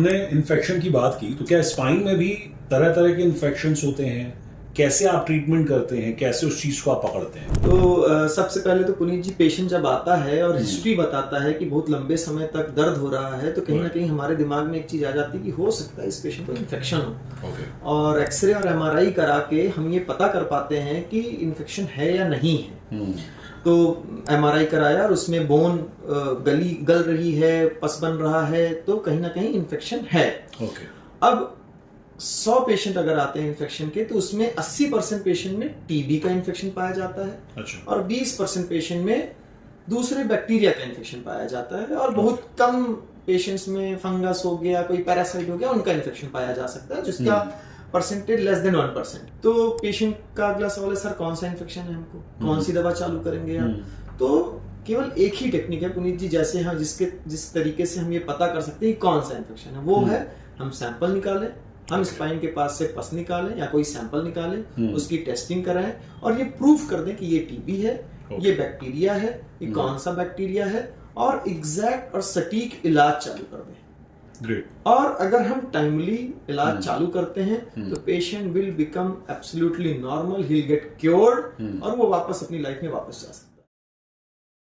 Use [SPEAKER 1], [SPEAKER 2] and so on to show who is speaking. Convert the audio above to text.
[SPEAKER 1] हमने इन्फेक्शन की बात की, तो क्या स्पाइन में भी तरह तरह के इन्फेक्शंस होते हैं? कैसे आप ट्रीटमेंट करते हैं, कैसे उस चीज को आप पकड़ते हैं?
[SPEAKER 2] तो सबसे पहले तो पुनीत जी, पेशेंट जब आता है और हिस्ट्री बताता है कि बहुत लंबे समय तक दर्द हो रहा है, तो कहीं ना कहीं हमारे दिमाग में एक चीज आ जाती है कि हो सकता है इस पेशेंट को इन्फेक्शन हो। और एक्सरे और एमआरआई करा के हम ये पता कर पाते हैं कि इन्फेक्शन है या नहीं है। तो एमआरआई कराया और उसमें बोन गल रही है, पस बन रहा है, तो कहीं ना कहीं इन्फेक्शन है। अब 100 पेशेंट अगर आते हैं इन्फेक्शन के, तो उसमें 80% पेशेंट में टीबी का इन्फेक्शन पाया जाता है।
[SPEAKER 1] अच्छा।
[SPEAKER 2] और 20% पेशेंट में दूसरे बैक्टीरिया का इन्फेक्शन पाया जाता है। और बहुत कम पेशेंट्स में फंगस हो गया, कोई पैरासाइट हो गया, उनका इन्फेक्शन पाया जा सकता है, जिसका परसेंटेज लेस देन 1%। तो पेशेंट का अगला सवाल है, सर कौन सा इन्फेक्शन है, हमको कौन सी दवा चालू करेंगे आप? तो केवल एक ही टेक्निक है पुनीत जी, जैसे हम जिस तरीके से हम ये पता कर सकते हैं कौन सा इन्फेक्शन है, वो है हम सैंपल निकालें, हम स्पाइन के पास से पस निकालें या कोई सैंपल निकालें, उसकी टेस्टिंग कराएं और ये प्रूफ कर दें कि ये टीबी है, ये बैक्टीरिया है, ये कौन सा बैक्टीरिया है, और एग्जैक्ट और सटीक इलाज चालू कर दें।
[SPEAKER 1] Great.
[SPEAKER 2] और अगर हम टाइमली इलाज चालू करते हैं तो patient will become absolutely normal, he will get cured और वो वापस अपनी लाइफ में वापस जा सकते हैं।